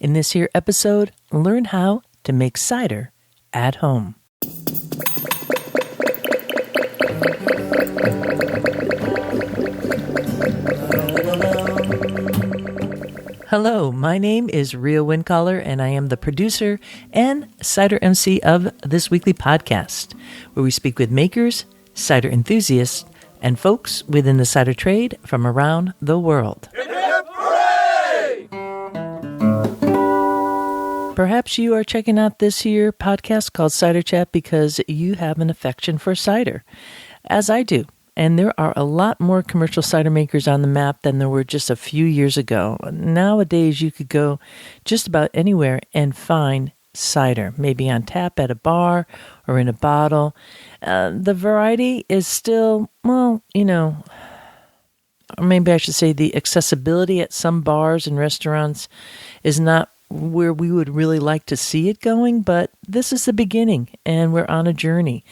In this here episode, learn how to make cider at home. Hello, my name is Ria Windcaller, and I am the producer and cider MC of this weekly podcast, where we speak with makers, cider enthusiasts, and folks within the cider trade from around the world. Hip, hip, hooray! Perhaps you are checking out this here podcast called Cider Chat because you have an affection for cider, as I do. And there are a lot more commercial cider makers on the map than there were just a few years ago. Nowadays, you could go just about anywhere and find cider, maybe on tap at a bar or in a bottle. The variety is still, or maybe I should say the accessibility at some bars and restaurants is not where we would really like to see it going, but this is the beginning, and we're on a journey.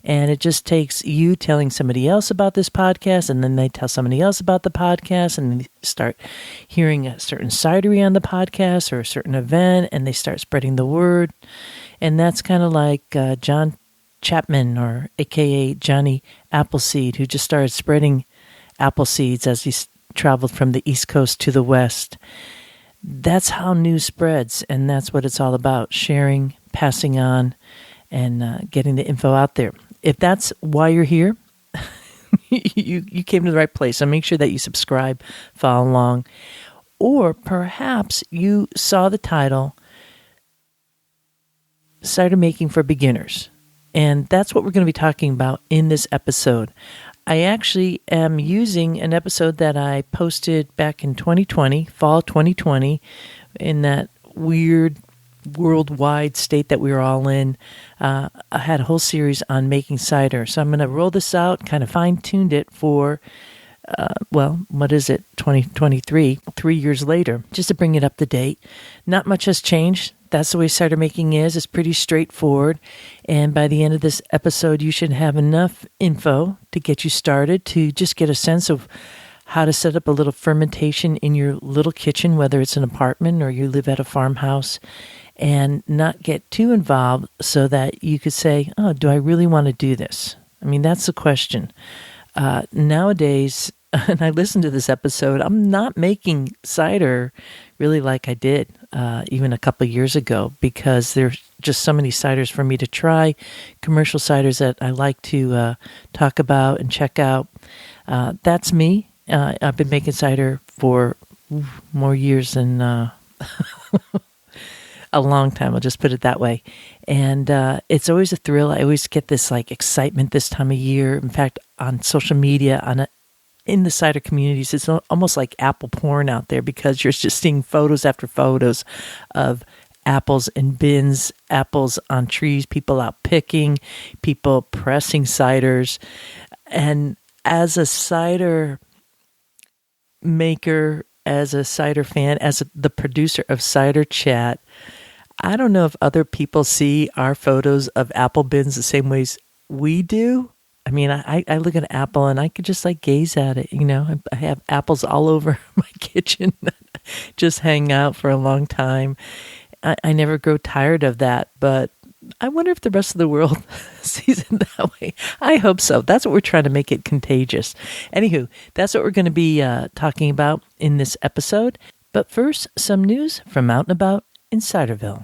And it just takes you telling somebody else about this podcast, and then they tell somebody else about the podcast, and they start hearing a certain cidery on the podcast or a certain event, and they start spreading the word. And that's kind of like John Chapman, or AKA Johnny Appleseed, who just started spreading apple seeds as he traveled from the East Coast to the West. That's how news spreads, and that's what it's all about, sharing, passing on, and getting the info out there. If that's why you're here, you came to the right place. So make sure that you subscribe, follow along, or perhaps you saw the title, Cider Making for Beginners, and that's what we're going to be talking about in this episode. I actually am using an episode that I posted back in 2020, fall 2020, in that weird worldwide state that we were all in. I had a whole series on making cider. So I'm going to roll this out, kind of fine-tuned it for, 2023, 3 years later, just to bring it up to date. Not much has changed. That's the way cider making is. It's pretty straightforward. And by the end of this episode, you should have enough info to get you started, to just get a sense of how to set up a little fermentation in your little kitchen, whether it's an apartment or you live at a farmhouse, and not get too involved so that you could say, oh, do I really want to do this? I mean, that's the question. Nowadays, and I listened to this episode, I'm not making cider really like I did even a couple of years ago, because there's just so many ciders for me to try, commercial ciders that I like to talk about and check out. That's me. I've been making cider for more years than a long time. I'll just put it that way. And it's always a thrill. I always get this excitement this time of year. In fact, on social media, in the cider communities, it's almost like apple porn out there, because you're just seeing photos after photos of apples in bins, apples on trees, people out picking, people pressing ciders. And as a cider maker, as a cider fan, as the producer of Cider Chat, I don't know if other people see our photos of apple bins the same ways we do. I mean, I look at an apple and I could just gaze at it. I have apples all over my kitchen, just hang out for a long time. I never grow tired of that, but I wonder if the rest of the world sees it that way. I hope so. That's what we're trying to make it contagious. Anywho, that's what we're going to be talking about in this episode. But first, some news from out and about in Ciderville.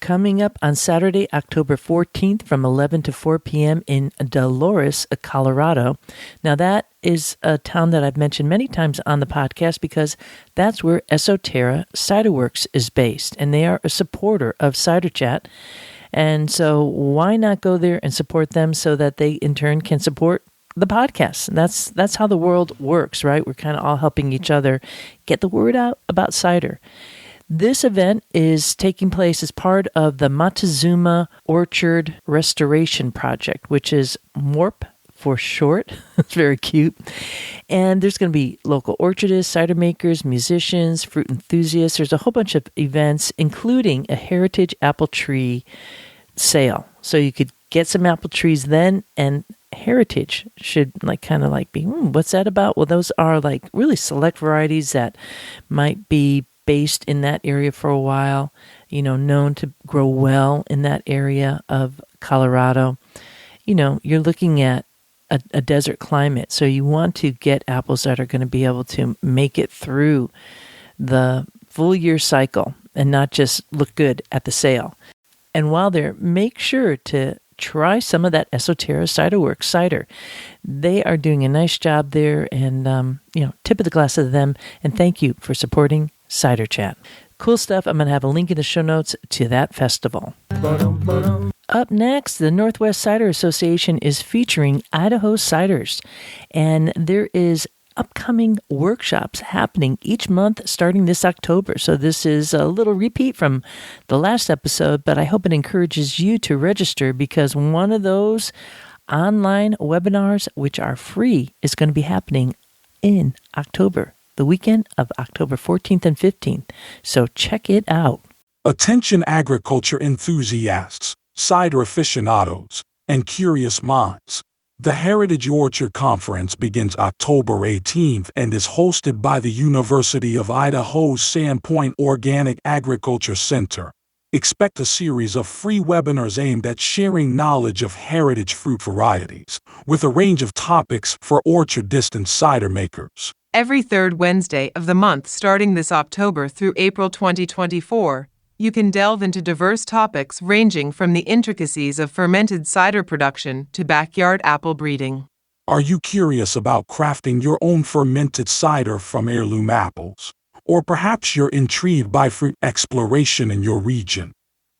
Coming up on Saturday, October 14th from 11 to 4 p.m. in Dolores, Colorado. Now, that is a town that I've mentioned many times on the podcast, because that's where Esoterra Cider Works is based, and they are a supporter of Cider Chat. And so why not go there and support them so that they, in turn, can support the podcast? And that's how the world works, right? We're kind of all helping each other get the word out about cider. This event is taking place as part of the Montezuma Orchard Restoration Project, which is MORP for short. It's very cute. And there's going to be local orchardists, cider makers, musicians, fruit enthusiasts. There's a whole bunch of events, including a heritage apple tree sale. So you could get some apple trees then and heritage should kind of be, what's that about? Well, those are really select varieties that might be based in that area for a while, known to grow well in that area of Colorado. You're looking at a desert climate, so you want to get apples that are going to be able to make it through the full year cycle and not just look good at the sale. And while there, make sure to try some of that Esoterra Cider Works cider. They are doing a nice job there, and tip of the glass to them, and thank you for supporting Cider Chat. Cool stuff. I'm going to have a link in the show notes to that festival. Up next, the Northwest Cider Association is featuring Idaho ciders, and there is upcoming workshops happening each month starting this October. So this is a little repeat from the last episode, but I hope it encourages you to register, because one of those online webinars, which are free, is going to be happening in October, the weekend of October 14th and 15th. So check it out. Attention agriculture enthusiasts, cider aficionados, and curious minds. The Heritage Orchard Conference begins October 18th and is hosted by the University of Idaho's Sandpoint Organic Agriculture Center. Expect a series of free webinars aimed at sharing knowledge of heritage fruit varieties, with a range of topics for orchard-distant cider makers. Every third Wednesday of the month starting this October through April 2024, you can delve into diverse topics ranging from the intricacies of fermented cider production to backyard apple breeding. Are you curious about crafting your own fermented cider from heirloom apples? Or perhaps you're intrigued by fruit exploration in your region?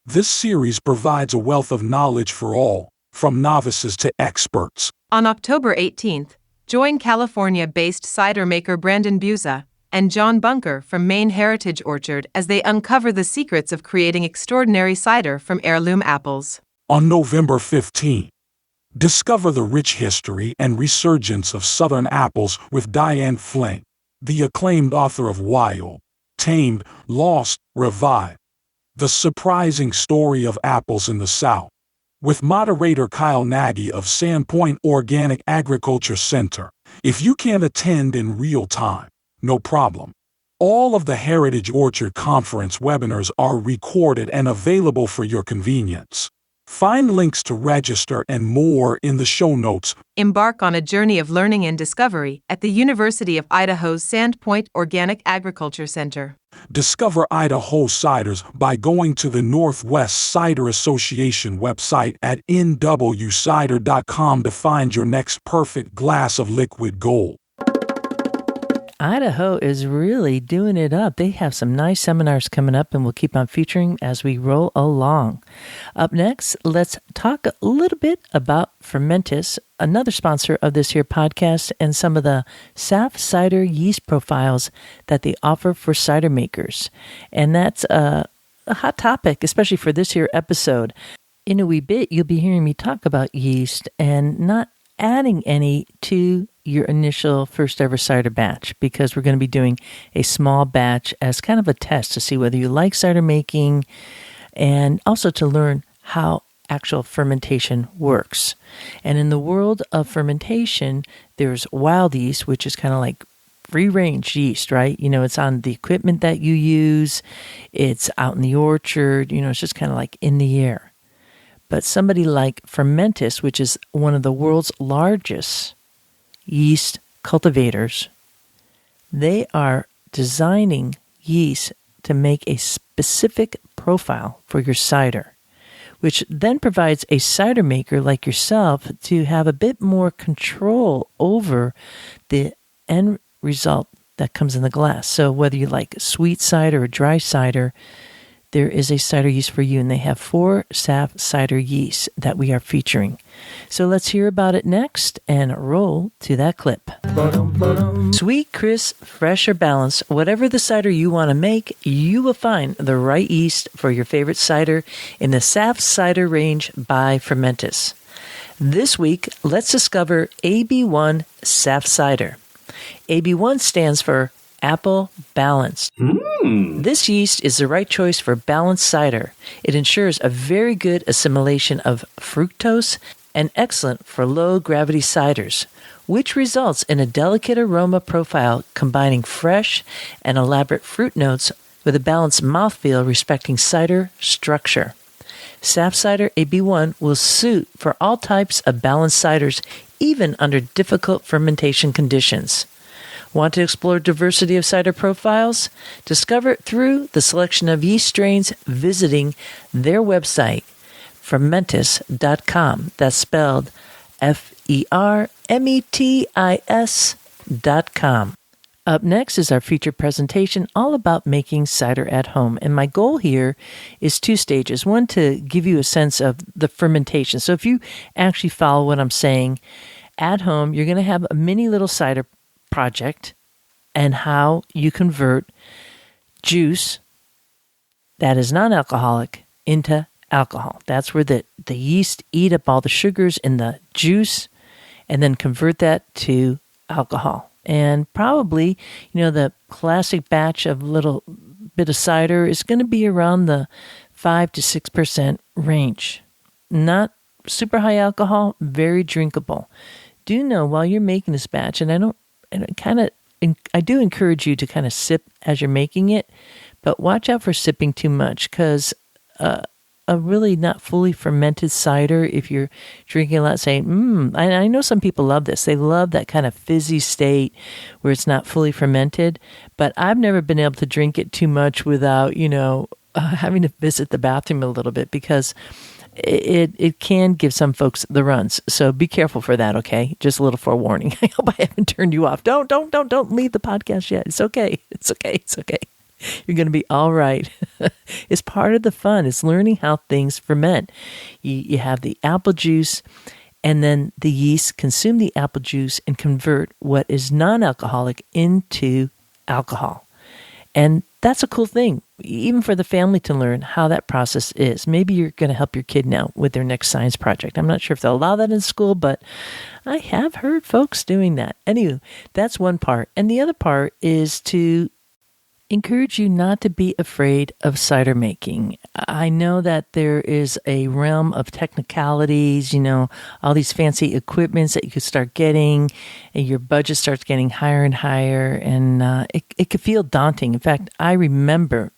This series provides a wealth of knowledge for all, from novices to experts. On October 18th, join California-based cider maker Brandon Buza and John Bunker from Maine Heritage Orchard as they uncover the secrets of creating extraordinary cider from heirloom apples. On November 15, discover the rich history and resurgence of Southern apples with Diane Flynn, the acclaimed author of Wild, Tamed, Lost, Revived: The Surprising Story of Apples in the South, with moderator Kyle Nagy of Sandpoint Organic Agriculture Center. If you can't attend in real time, no problem. All of the Heritage Orchard Conference webinars are recorded and available for your convenience. Find links to register and more in the show notes. Embark on a journey of learning and discovery at the University of Idaho's Sandpoint Organic Agriculture Center. Discover Idaho ciders by going to the Northwest Cider Association website at nwcider.com to find your next perfect glass of liquid gold. Idaho is really doing it up. They have some nice seminars coming up, and we'll keep on featuring as we roll along. Up next, let's talk a little bit about Fermentis, another sponsor of this here podcast, and some of the SAF cider yeast profiles that they offer for cider makers. And that's a hot topic, especially for this here episode. In a wee bit, you'll be hearing me talk about yeast and not adding any to your initial first ever cider batch, because we're going to be doing a small batch as kind of a test to see whether you like cider making, and also to learn how actual fermentation works. And in the world of fermentation, there's wild yeast, which is kind of like free-range yeast, right? It's on the equipment that you use, it's out in the orchard, it's just kind of like in the air. But somebody like Fermentis, which is one of the world's largest yeast cultivators, they are designing yeast to make a specific profile for your cider, which then provides a cider maker like yourself to have a bit more control over the end result that comes in the glass. So whether you like sweet cider or dry cider, there is a cider yeast for you, and they have 4 SAF cider yeasts that we are featuring. So let's hear about it next and roll to that clip. Sweet, crisp, fresh, or balanced, whatever the cider you want to make, you will find the right yeast for your favorite cider in the SAF cider range by Fermentis. This week, let's discover AB1 SAF cider. AB1 stands for Apple Balanced. This yeast is the right choice for balanced cider. It ensures a very good assimilation of fructose and excellent for low-gravity ciders, which results in a delicate aroma profile combining fresh and elaborate fruit notes with a balanced mouthfeel respecting cider structure. Sap Cider AB1 will suit for all types of balanced ciders, even under difficult fermentation conditions. Want to explore diversity of cider profiles? Discover it through the selection of yeast strains visiting their website, fermentis.com. That's spelled fermetis.com. Up next is our featured presentation all about making cider at home. And my goal here is 2 stages. One, to give you a sense of the fermentation. So if you actually follow what I'm saying, at home, you're going to have a mini little cider project and how you convert juice that is non-alcoholic into alcohol. That's where the yeast eat up all the sugars in the juice and then convert that to alcohol. And probably, the classic batch of little bit of cider is going to be around the 5 to 6% range. Not super high alcohol, very drinkable. Do know while you're making this batch, and I do encourage you to kind of sip as you're making it, but watch out for sipping too much, because a really not fully fermented cider, if you're drinking a lot, saying, I know some people love this. They love that kind of fizzy state where it's not fully fermented, but I've never been able to drink it too much without, having to visit the bathroom a little bit, because it can give some folks the runs. So be careful for that, okay? Just a little forewarning. I hope I haven't turned you off. Don't leave the podcast yet. It's okay. It's okay. You're going to be all right. It's part of the fun. It's learning how things ferment. You have the apple juice, and then the yeast consume the apple juice and convert what is non-alcoholic into alcohol. And that's a cool thing, even for the family to learn how that process is. Maybe you're going to help your kid now with their next science project. I'm not sure if they'll allow that in school, but I have heard folks doing that. Anyway, that's one part. And the other part is to encourage you not to be afraid of cider making. I know that there is a realm of technicalities, all these fancy equipments that you could start getting, and your budget starts getting higher and higher, and it could feel daunting. In fact, I remember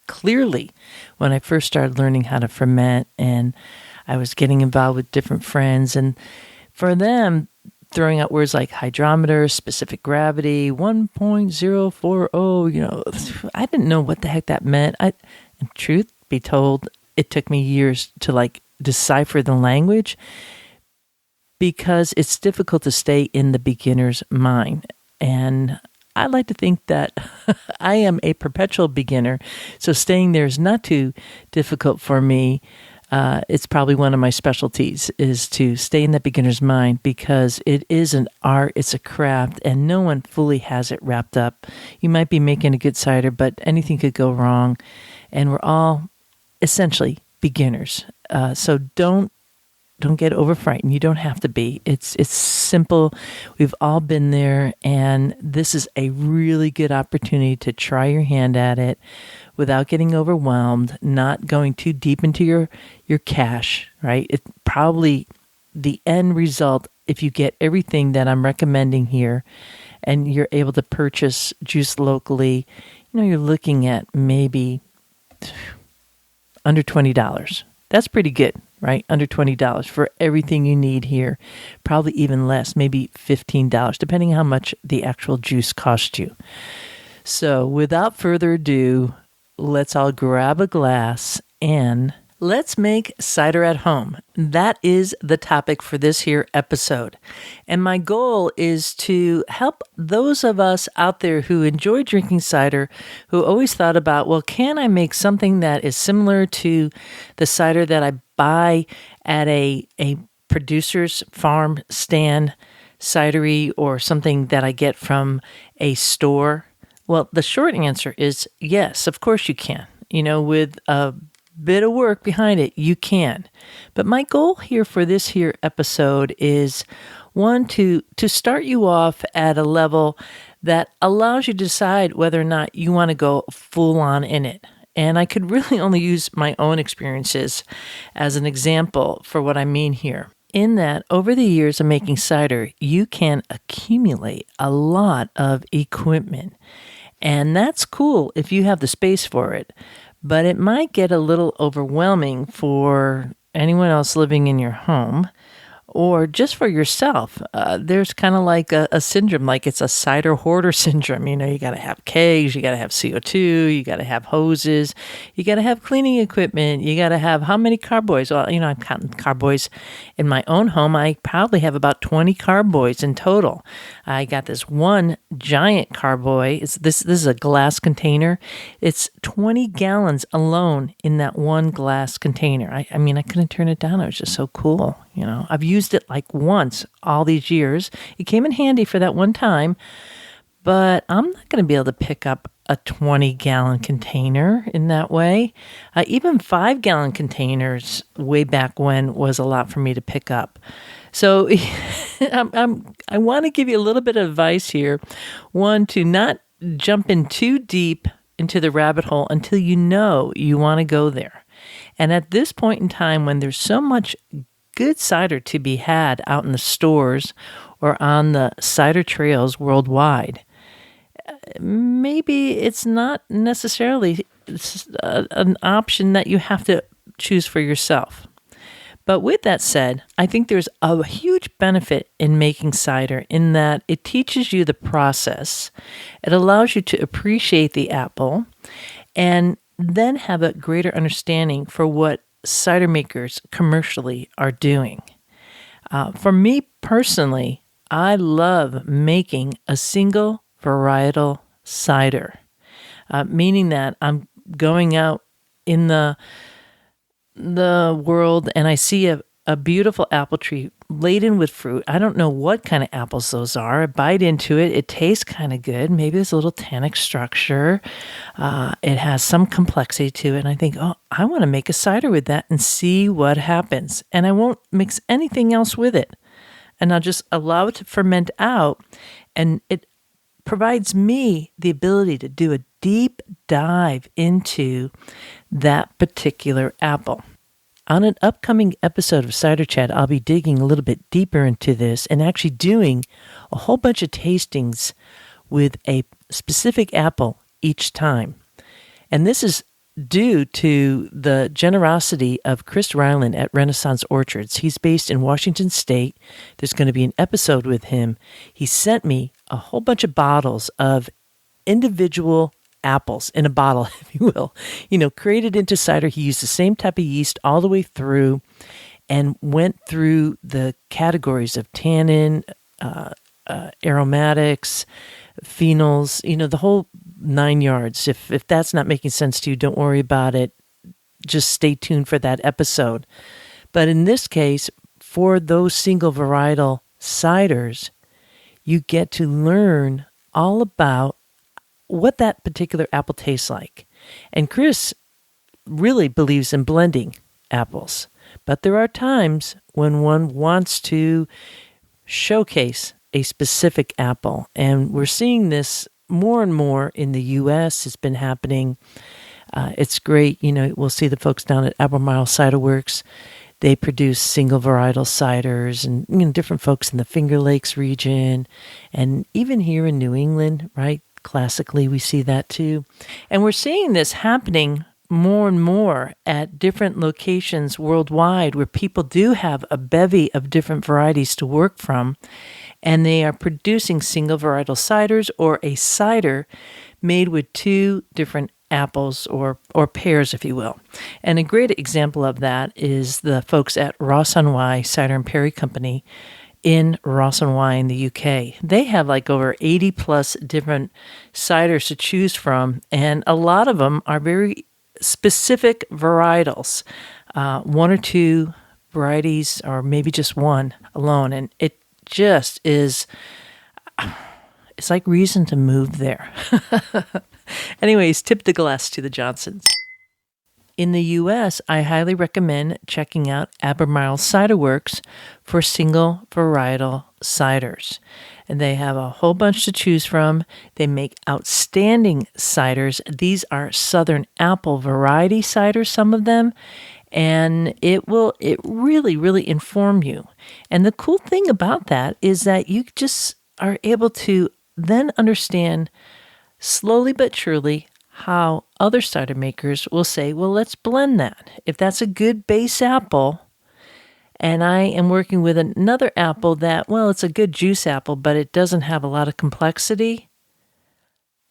clearly when I first started learning how to ferment, and I was getting involved with different friends, and for them, throwing out words like hydrometer, specific gravity, 1.040, I didn't know what the heck that meant. And truth be told, it took me years to decipher the language, because it's difficult to stay in the beginner's mind. And I like to think that I am a perpetual beginner, so staying there is not too difficult for me. It's probably one of my specialties, is to stay in that beginner's mind, because it is an art, it's a craft, and no one fully has it wrapped up. You might be making a good cider, but anything could go wrong, and we're all essentially beginners. So don't get over frightened. You don't have to be. It's simple. We've all been there, and this is a really good opportunity to try your hand at it without getting overwhelmed, not going too deep into your cash, right? It probably, the end result, if you get everything that I'm recommending here and you're able to purchase juice locally, you're looking at maybe under $20. That's pretty good, right? Under $20 for everything you need here. Probably even less, maybe $15, depending how much the actual juice costs you. So without further ado, let's all grab a glass and let's make cider at home. That is the topic for this here episode. And my goal is to help those of us out there who enjoy drinking cider, who always thought about, well, can I make something that is similar to the cider that I buy at a producer's farm stand cidery, or something that I get from a store? Well, the short answer is yes, of course you can. With a bit of work behind it, you can. But my goal here for this here episode is, one, to start you off at a level that allows you to decide whether or not you want to go full on in it. And I could really only use my own experiences as an example for what I mean here. in that over the years of making cider, you can accumulate a lot of equipment. And that's cool if you have the space for it. But it might get a little overwhelming for anyone else living in your home or just for yourself. There's kind of like a syndrome, like it's a cider hoarder syndrome. You got to have kegs, you got to have CO2, you got to have hoses, you got to have cleaning equipment, you got to have how many carboys? Well, I'm counting carboys in my own home. I probably have about 20 carboys in total. I got this one giant carboy. This is a glass container. It's 20 gallons alone in that one glass container. I couldn't turn it down. It was just so cool. I've used it like once all these years. It came in handy for that one time, but I'm not going to be able to pick up a 20-gallon container in that way. Even 5-gallon containers way back when was a lot for me to pick up. So I want to give you a little bit of advice here. One, to not jump in too deep into the rabbit hole until you know you want to go there. And at this point in time, when there's so much good cider to be had out in the stores or on the cider trails worldwide, maybe it's not necessarily an option that you have to choose for yourself. But with that said, I think there's a huge benefit in making cider in that it teaches you the process. It allows you to appreciate the apple and then have a greater understanding for what cider makers commercially are doing. For me personally, I love making a single varietal cider, meaning that I'm going out in the world and I see a beautiful apple tree laden with fruit. I don't know what kind of apples those are. I bite into it. It tastes kind of good. Maybe there's a little tannic structure. It has some complexity to it. And I think, I want to make a cider with that and see what happens. And I won't mix anything else with it. And I'll just allow it to ferment out. And it provides me the ability to do a deep dive into that particular apple. On an upcoming episode of Cider Chat, I'll be digging a little bit deeper into this and actually doing a whole bunch of tastings with a specific apple each time. And this is due to the generosity of Chris Ryland at Renaissance Orchards. He's based in Washington State. There's going to be an episode with him. He sent me a whole bunch of bottles of individual apples in a bottle, if you will, created into cider. He used the same type of yeast all the way through and went through the categories of tannin, aromatics, phenols, the whole 9 yards. If that's not making sense to you, don't worry about it. Just stay tuned for that episode. But in this case, for those single varietal ciders, you get to learn all about what that particular apple tastes like. And Chris really believes in blending apples. But there are times when one wants to showcase a specific apple. And we're seeing this more and more in the U.S. It's been happening. It's great. We'll see the folks down at Albemarle Cider Works. They produce single varietal ciders and different folks in the Finger Lakes region. And even here in New England, right? Classically, we see that too. And we're seeing this happening more and more at different locations worldwide where people do have a bevy of different varieties to work from, and they are producing single varietal ciders or a cider made with two different apples or pears, if you will. And a great example of that is the folks at Ross on Wye Cider and Perry Company in Ross on Wye in the UK. They have like over 80 plus different ciders to choose from, and a lot of them are very specific varietals. One or two varieties, or maybe just one alone, and it just is, it's like reason to move there. Anyways, tip the glass to the Johnsons. In the U.S., I highly recommend checking out Albemarle Cider Works for single varietal ciders. And they have a whole bunch to choose from. They make outstanding ciders. These are Southern Apple variety ciders, some of them. And it really, really inform you. And the cool thing about that is that you just are able to then understand slowly but surely how other cider makers will say, well, let's blend that. If that's a good base apple, and I am working with another apple that, well, it's a good juice apple, but it doesn't have a lot of complexity,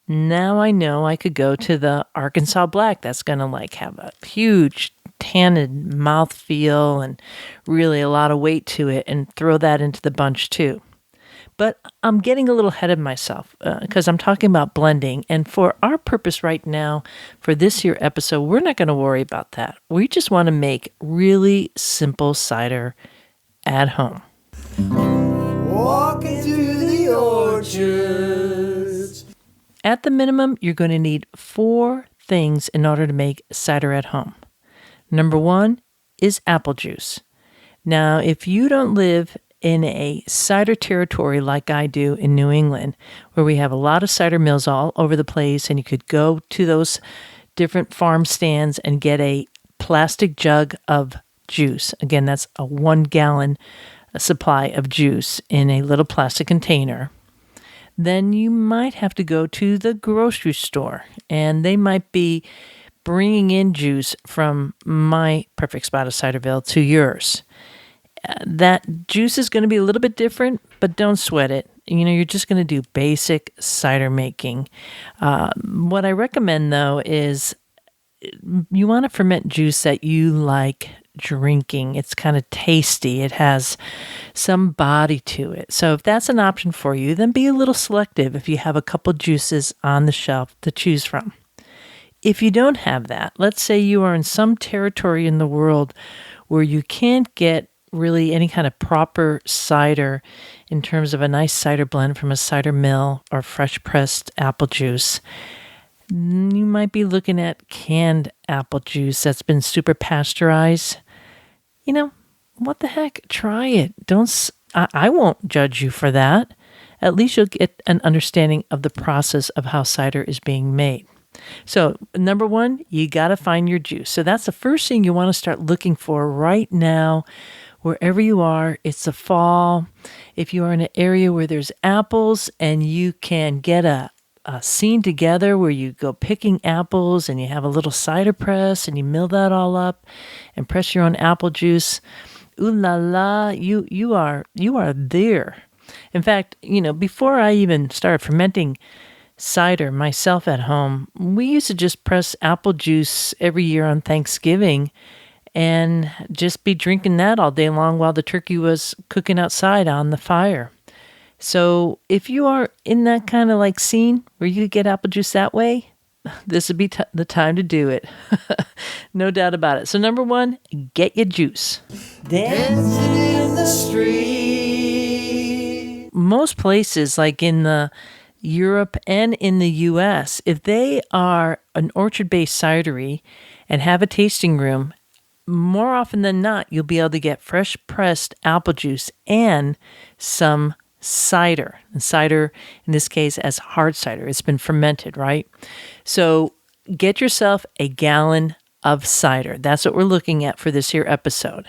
now I know I could go to the Arkansas Black. That's going to have a huge tannin mouthfeel and really a lot of weight to it, and throw that into the bunch too. But I'm getting a little ahead of myself because I'm talking about blending. And for our purpose right now, for this here episode, we're not going to worry about that. We just want to make really simple cider at home. Walking through the orchards. At the minimum, you're going to need 4 things in order to make cider at home. Number 1 is apple juice. Now, if you don't live in a cider territory like I do in New England, where we have a lot of cider mills all over the place, and you could go to those different farm stands and get a plastic jug of juice. Again, that's a 1 gallon supply of juice in a little plastic container. Then you might have to go to the grocery store, and they might be bringing in juice from my perfect spot of Ciderville to yours. That juice is going to be a little bit different, but don't sweat it. You're just going to do basic cider making. What I recommend, though, is you want to ferment juice that you like drinking. It's kind of tasty. It has some body to it. So if that's an option for you, then be a little selective if you have a couple juices on the shelf to choose from. If you don't have that, let's say you are in some territory in the world where you can't get really any kind of proper cider in terms of a nice cider blend from a cider mill or fresh pressed apple juice, you might be looking at canned apple juice that's been super pasteurized. What the heck? Try it. I won't judge you for that. At least you'll get an understanding of the process of how cider is being made. So, number 1, you got to find your juice. So that's the first thing you want to start looking for right now, wherever you are. It's the fall. If you are in an area where there's apples and you can get a scene together where you go picking apples and you have a little cider press and you mill that all up and press your own apple juice, ooh la la, you are there. In fact, before I even started fermenting cider myself at home, we used to just press apple juice every year on Thanksgiving and just be drinking that all day long while the turkey was cooking outside on the fire. So if you are in that kind of scene where you could get apple juice that way, this would be the time to do it. No doubt about it. So number 1, get your juice. Dancing in the street. Most places like in the Europe and in the US, if they are an orchard-based cidery and have a tasting room, more often than not, you'll be able to get fresh pressed apple juice and some cider. And cider, in this case, as hard cider. It's been fermented, right? So get yourself a gallon of cider. That's what we're looking at for this here episode,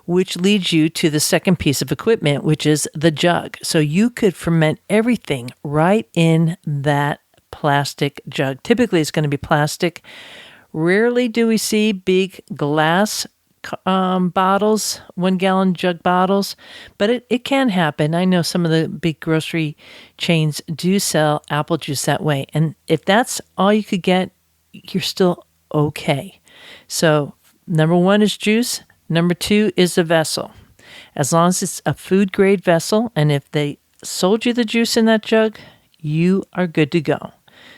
which leads you to the second piece of equipment, which is the jug. So you could ferment everything right in that plastic jug. Typically, it's going to be plastic. Rarely do we see big glass bottles, 1 gallon jug bottles, but it can happen. I know some of the big grocery chains do sell apple juice that way. And if that's all you could get, you're still okay. So number 1 is juice. Number 2 is the vessel. As long as it's a food grade vessel, and if they sold you the juice in that jug, you are good to go.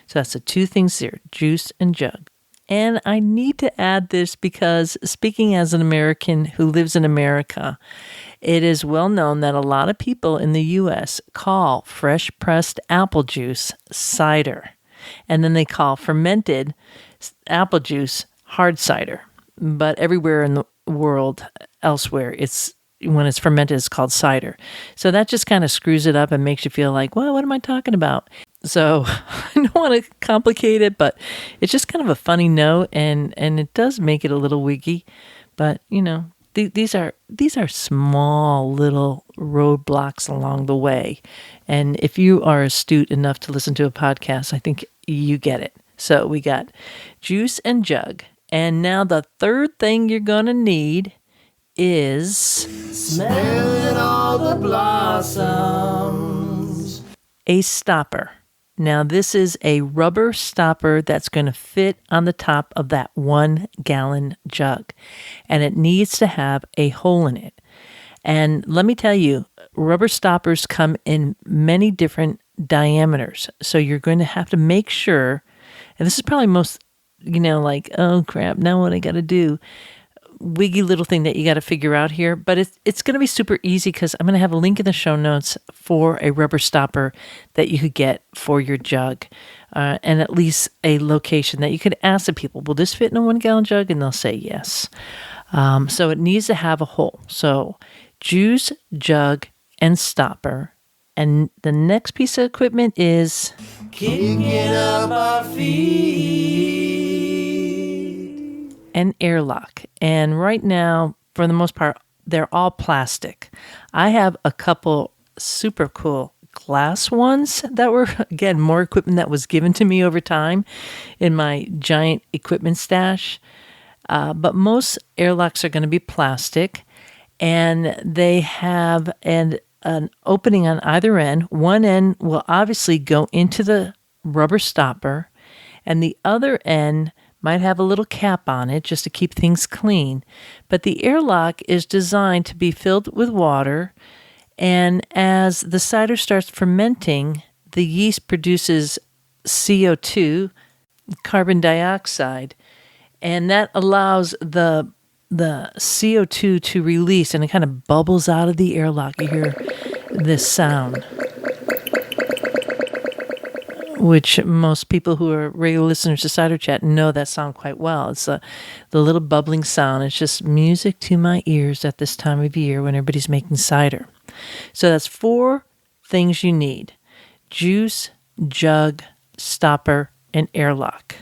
So that's the 2 things there, juice and jug. And I need to add this because, speaking as an American who lives in America, it is well known that a lot of people in the U.S. call fresh pressed apple juice cider. And then they call fermented apple juice hard cider. But everywhere in the world, elsewhere, when it's fermented, it's called cider. So that just kind of screws it up and makes you feel like, well, what am I talking about? So I don't want to complicate it, but it's just kind of a funny note, and it does make it a little wiggy. But, these are small little roadblocks along the way. And if you are astute enough to listen to a podcast, I think you get it. So we got juice and jug. And now the third thing you're going to need is Smelling all the blossoms. a stopper. Now, this is a rubber stopper that's going to fit on the top of that 1 gallon jug, and it needs to have a hole in it. And let me tell you, rubber stoppers come in many different diameters. So you're going to have to make sure, and this is probably most, like, oh crap, now what I got to do? Wiggy little thing that you got to figure out here, but it's going to be super easy because I'm going to have a link in the show notes for a rubber stopper that you could get for your jug, and at least a location that you could ask the people, will this fit in a 1 gallon jug? And they'll say yes. So it needs to have a hole. So juice, jug, and stopper. And the next piece of equipment is Kicking up our feet. an airlock. And right now, for the most part, they're all plastic. I have a couple super cool glass ones that were, again, more equipment that was given to me over time in my giant equipment stash. But most airlocks are going to be plastic, and they have an opening on either end. One end will obviously go into the rubber stopper, and the other end might have a little cap on it just to keep things clean. But the airlock is designed to be filled with water, and as the cider starts fermenting, the yeast produces CO2, carbon dioxide, and that allows the CO2 to release, and it kind of bubbles out of the airlock. You hear this sound, which most people who are regular listeners to Cider Chat know that sound quite well. It's the little bubbling sound. It's just music to my ears at this time of year when everybody's making cider. So that's 4 things you need: juice, jug, stopper, and airlock.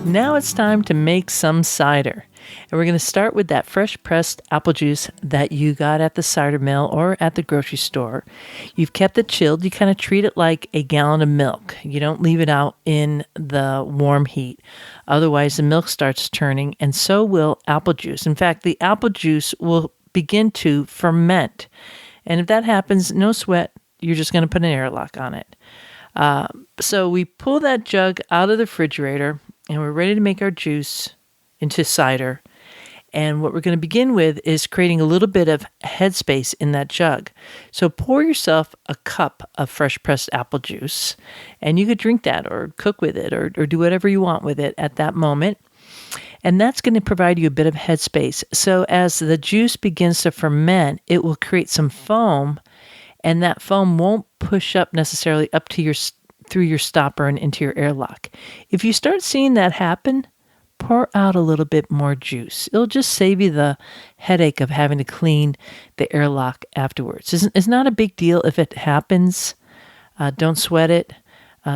Now it's time to make some cider. And we're going to start with that fresh pressed apple juice that you got at the cider mill or at the grocery store. You've kept it chilled. You kind of treat it like a gallon of milk. You don't leave it out in the warm heat. Otherwise, the milk starts turning, and so will apple juice. In fact, the apple juice will begin to ferment. And if that happens, no sweat. You're just going to put an airlock on it. So we pull that jug out of the refrigerator, and we're ready to make our juice into cider. And what we're going to begin with is creating a little bit of headspace in that jug. So pour yourself a cup of fresh pressed apple juice, and you could drink that or cook with it or do whatever you want with it at that moment. And that's going to provide you a bit of headspace. So as the juice begins to ferment, it will create some foam, and that foam won't push up necessarily up to through your stopper and into your airlock. If you start seeing that happen, pour out a little bit more juice. It'll just save you the headache of having to clean the airlock afterwards. It's not a big deal if it happens. Don't sweat it.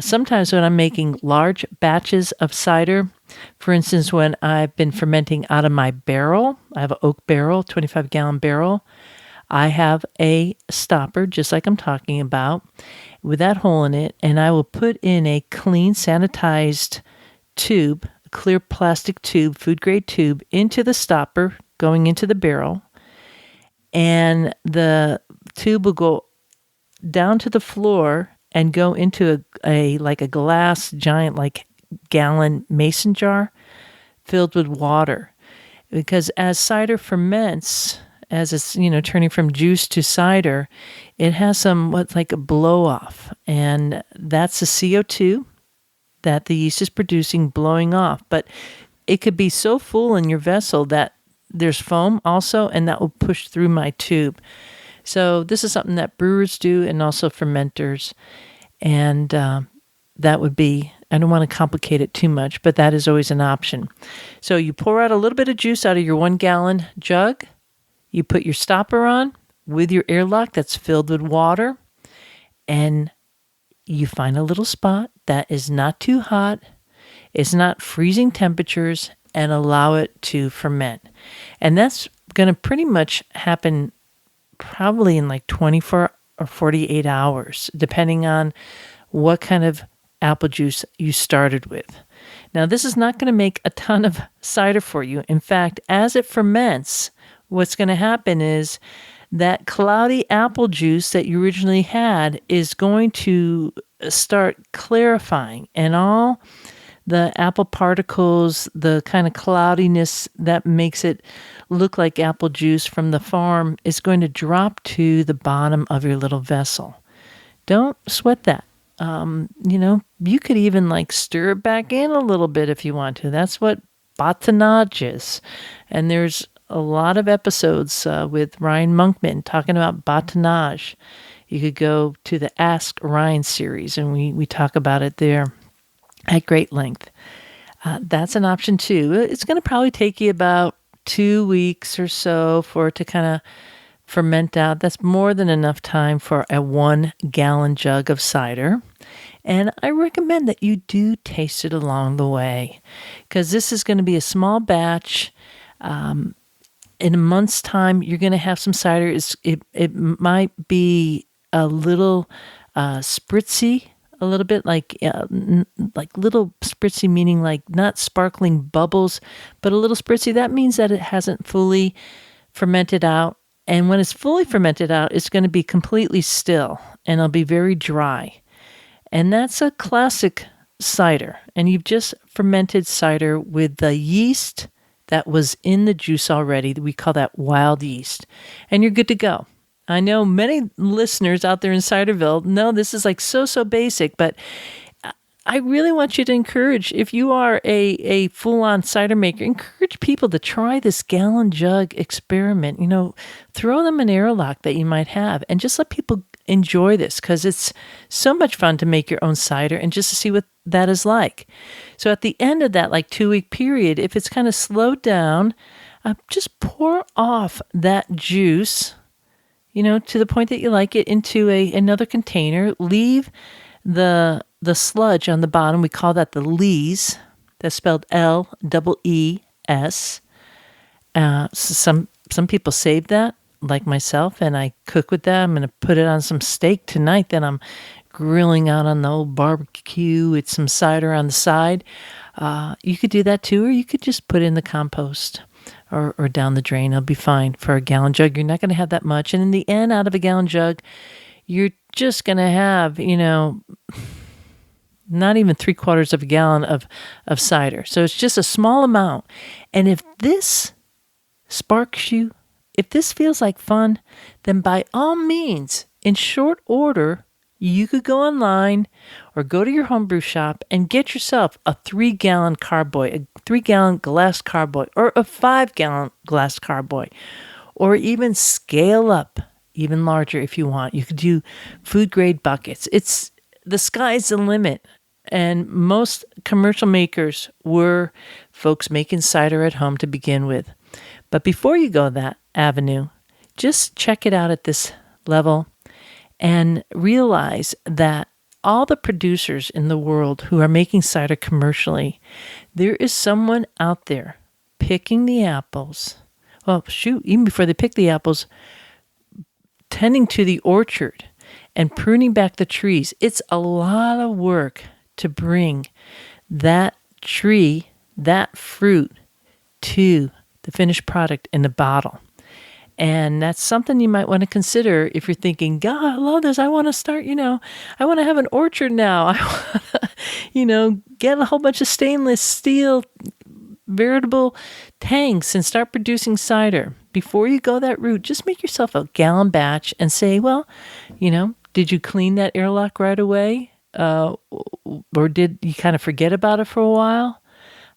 Sometimes when I'm making large batches of cider, for instance, when I've been fermenting out of my barrel, I have an oak barrel, 25-gallon barrel, I have a stopper, just like I'm talking about, with that hole in it, and I will put in a clean, sanitized tube, a clear plastic tube, food-grade tube, into the stopper, going into the barrel, and the tube will go down to the floor and go into a glass giant, gallon mason jar filled with water. Because as cider ferments, as it's, turning from juice to cider, it has what's like a blow off. And that's the CO2 that the yeast is producing blowing off. But it could be so full in your vessel that there's foam also, and that will push through my tube. So this is something that brewers do and also fermenters. And that would be, I don't want to complicate it too much, but that is always an option. So you pour out a little bit of juice out of your 1 gallon jug. You put your stopper on with your airlock that's filled with water, and you find a little spot that is not too hot, it's not freezing temperatures, and allow it to ferment. And that's going to pretty much happen probably in like 24 or 48 hours, depending on what kind of apple juice you started with. Now, this is not going to make a ton of cider for you. In fact, as it ferments, what's going to happen is that cloudy apple juice that you originally had is going to start clarifying, and all the apple particles, the kind of cloudiness that makes it look like apple juice from the farm, is going to drop to the bottom of your little vessel. Don't sweat that. You could even like stir it back in a little bit if you want to. That's what botonnage is. And there's a lot of episodes with Ryan Monkman talking about botonnage. You could go to the Ask Ryan series, and we talk about it there at great length. That's an option too. It's going to probably take you about 2 weeks or so for it to kind of ferment out. That's more than enough time for a 1 gallon jug of cider. And I recommend that you do taste it along the way, because this is going to be a small batch. In a month's time, you're going to have some cider. It might be a little spritzy, a little bit like little spritzy, meaning like not sparkling bubbles, but a little spritzy. That means that it hasn't fully fermented out. And when it's fully fermented out, it's going to be completely still, and it'll be very dry. And that's a classic cider. And you've just fermented cider with the yeast that was in the juice already. We call that wild yeast. And you're good to go. I know many listeners out there in Ciderville know this is like so basic, but I really want you to encourage, if you are a full-on cider maker, encourage people to try this gallon jug experiment. Throw them an airlock that you might have and just let people enjoy this, because it's so much fun to make your own cider and just to see what that is like. So at the end of that 2-week period, if it's kind of slowed down, just pour off that juice, to the point that you like it, into another container. Leave the sludge on the bottom. We call that the lees. That's spelled L-E-E-S. Some people save that, like myself, and I cook with that. I'm going to put it on some steak tonight that I'm grilling out on the old barbecue with some cider on the side. You could do that too, or you could just put it in the compost or down the drain. It'll be fine. For a gallon jug, you're not going to have that much. And in the end, out of a gallon jug, you're just going to have, not even 3/4 of a gallon of cider. So it's just a small amount. And if this sparks you, if this feels like fun, then by all means, in short order, you could go online or go to your homebrew shop and get yourself a 3-gallon carboy, a 3-gallon glass carboy, or a 5-gallon glass carboy, or even scale up even larger if you want. You could do food grade buckets. The sky's the limit. And most commercial makers were folks making cider at home to begin with. But before you go that avenue, just check it out at this level and realize that all the producers in the world who are making cider commercially, there is someone out there picking the apples. Well, even before they pick the apples, tending to the orchard and pruning back the trees. It's a lot of work to bring that tree, that fruit, to the finished product in a bottle. And that's something you might want to consider if you're thinking, God, I love this. I want to start, I want to have an orchard now. I want to, get a whole bunch of stainless steel, veritable tanks and start producing cider. Before you go that route, just make yourself a gallon batch and say, well, did you clean that airlock right away? Or did you kind of forget about it for a while?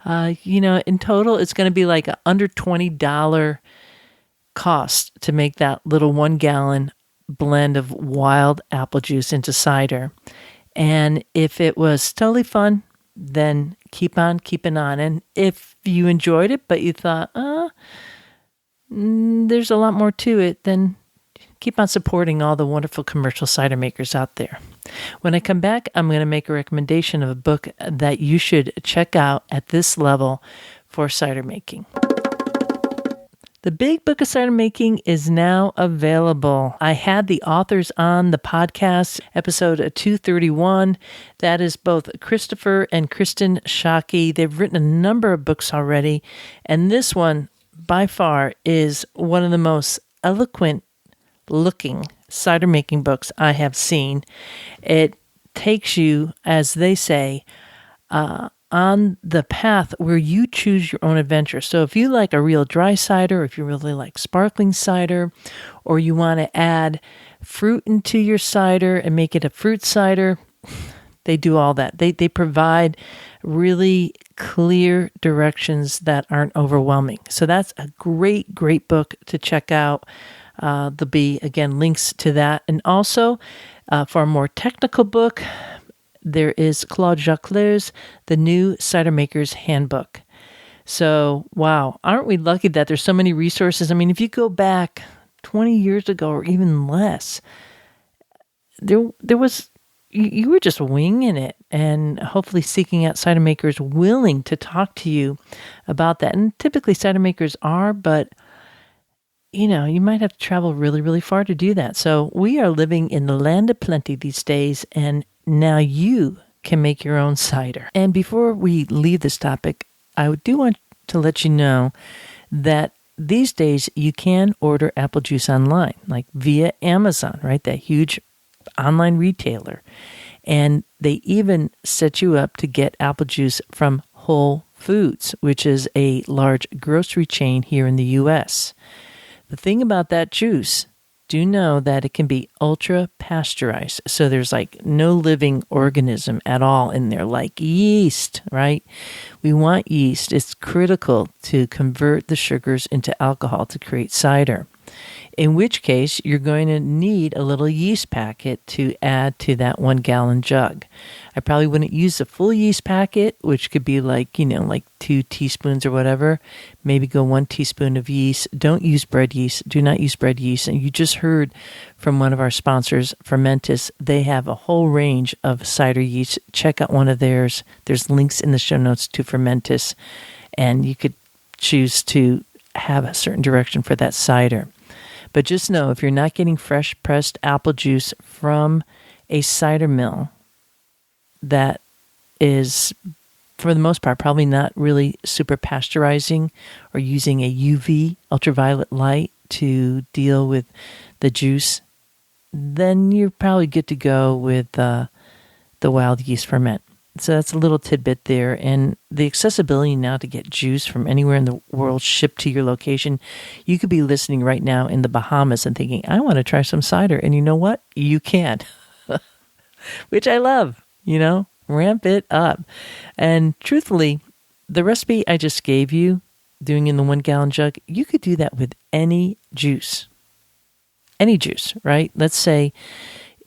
In total, it's going to be like under $20 cost to make that little 1-gallon blend of wild apple juice into cider. And if it was totally fun, then keep on keeping on. And if you enjoyed it, but you thought, there's a lot more to it, then keep on supporting all the wonderful commercial cider makers out there. When I come back, I'm going to make a recommendation of a book that you should check out at this level for cider making. The Big Book of Cider Making is now available. I had the authors on the podcast, episode 231. That is both Christopher and Kristen Shockey. They've written a number of books already, and this one, by far, is one of the most eloquent-looking cider making books I have seen. It takes you, as they say, on the path where you choose your own adventure. So if you like a real dry cider, or if you really like sparkling cider, or you want to add fruit into your cider and make it a fruit cider, they do all that. They provide really clear directions that aren't overwhelming. So that's a great, great book to check out. There'll be, again, links to that. And also, for a more technical book, there is Claude Jacquel's The New Cider Maker's Handbook. So, wow, aren't we lucky that there's so many resources? I mean, if you go back 20 years ago or even less, there was, you were just winging it and hopefully seeking out cider makers willing to talk to you about that. And typically cider makers are, but you know, you might have to travel really, really far to do that. So we are living in the land of plenty these days, and now you can make your own cider. And before we leave this topic, I do want to let you know that these days you can order apple juice online, like via Amazon, right? That huge online retailer. And they even set you up to get apple juice from Whole Foods, which is a large grocery chain here in the U.S. The thing about that juice, do know that it can be ultra pasteurized. So there's like no living organism at all in there, like yeast, right? We want yeast. It's critical to convert the sugars into alcohol to create cider. In which case, you're going to need a little yeast packet to add to that 1 gallon jug. I probably wouldn't use the full yeast packet, which could be like 2 teaspoons or whatever. Maybe go 1 teaspoon of yeast. Don't use bread yeast. Do not use bread yeast. And you just heard from one of our sponsors, Fermentis. They have a whole range of cider yeast. Check out one of theirs. There's links in the show notes to Fermentis. And you could choose to have a certain direction for that cider. But just know, if you're not getting fresh pressed apple juice from a cider mill that is, for the most part, probably not really super pasteurizing or using a UV, ultraviolet light, to deal with the juice, then you're probably good to go with the wild yeast ferment. So that's a little tidbit there. And the accessibility now to get juice from anywhere in the world shipped to your location. You could be listening right now in the Bahamas and thinking, I want to try some cider. And you know what? You can. Which I love, ramp it up. And truthfully, the recipe I just gave you, doing in the 1 gallon jug, you could do that with any juice. Any juice, right? Let's say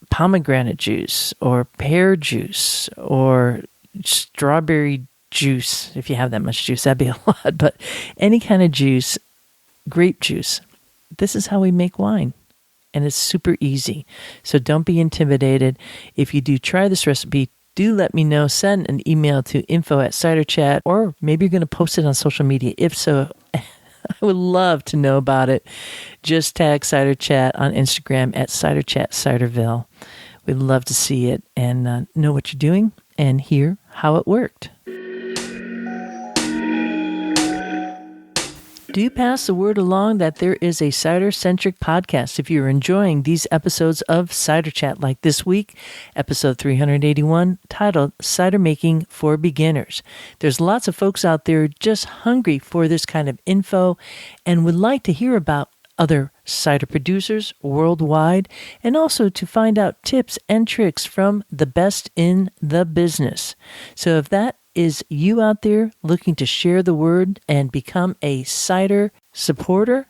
pomegranate juice or pear juice or strawberry juice. If you have that much juice, that'd be a lot. But any kind of juice, grape juice. This is how we make wine. And it's super easy. So don't be intimidated. If you do try this recipe, do let me know. Send an email to info@ciderchat, or maybe you're going to post it on social media. If so, I would love to know about it. Just tag Cider Chat on Instagram @CiderChatCiderville. We'd love to see it and know what you're doing and hear how it worked. Do pass the word along that there is a cider-centric podcast. If you're enjoying these episodes of Cider Chat, like this week, episode 381, titled Cider Making for Beginners. There's lots of folks out there just hungry for this kind of info and would like to hear about other cider producers worldwide, and also to find out tips and tricks from the best in the business. So if that is you out there looking to share the word and become a cider supporter,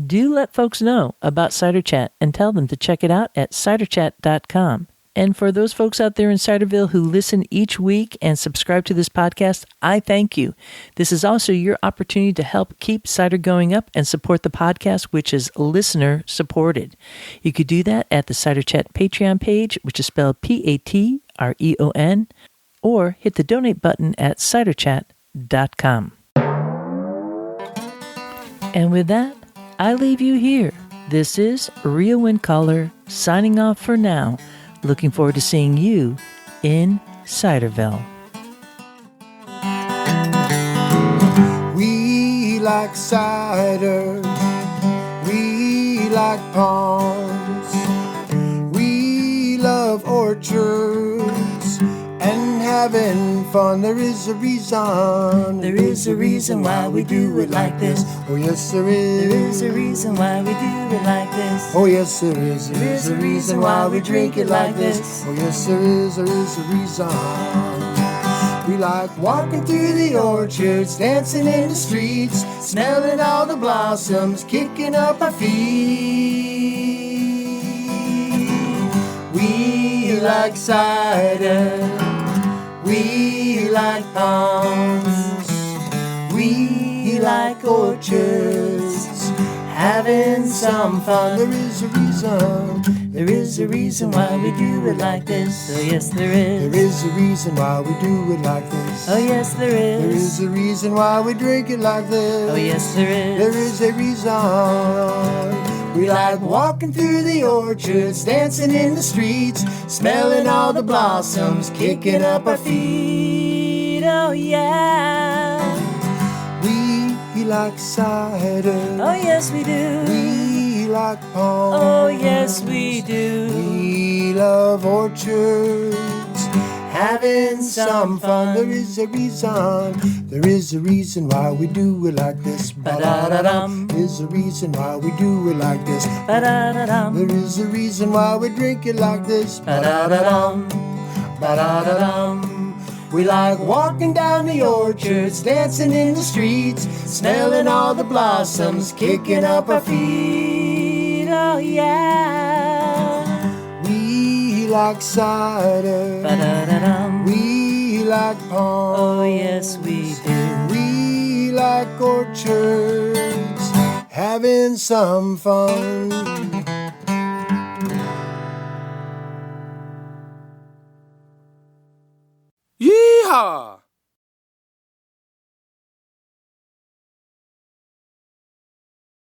do let folks know about Cider Chat and tell them to check it out at ciderchat.com. And for those folks out there in Ciderville who listen each week and subscribe to this podcast, I thank you. This is also your opportunity to help keep cider going up and support the podcast, which is listener supported. You could do that at the Cider Chat Patreon page, which is spelled Patreon, or hit the donate button at ciderchat.com. And with that, I leave you here. This is Rio Windcaller signing off for now. Looking forward to seeing you in Ciderville. We like cider, we like palms, we love orchards and having fun. There is a reason why we do it like this. Oh yes there is. There is a reason why we do it like this. Oh yes there is. There is a reason why we drink it like this. Oh yes there is a reason. We like walking through the orchards, dancing in the streets, smelling all the blossoms, kicking up our feet. We like cider, we like palms, we like orchards, having some fun. There is a reason why we do it like this. Oh yes there is. There is a reason why we do it like this. Oh yes there is. There is a reason why we drink it like this. Oh yes there is. There is a reason. We like walking through the orchards, dancing in the streets, smelling all the blossoms, kicking up our feet. Oh yeah. We like cider. Oh yes we do. We like palms. Oh yes we do. We love orchards, having some fun. There is a reason why we do it like this. Ba-da-da-dum. There is a reason why we do it like this. Ba-da-da-dum. There is a reason why we drink it like this. Ba-da-da-dum. Ba-da-da-dum. We like walking down the orchards, dancing in the streets, smelling all the blossoms, kicking up our feet. Oh yeah. We like cider. Ba-da-da-dum. We like palms. Oh yes we do. We like orchards, having some fun. Yeehaw!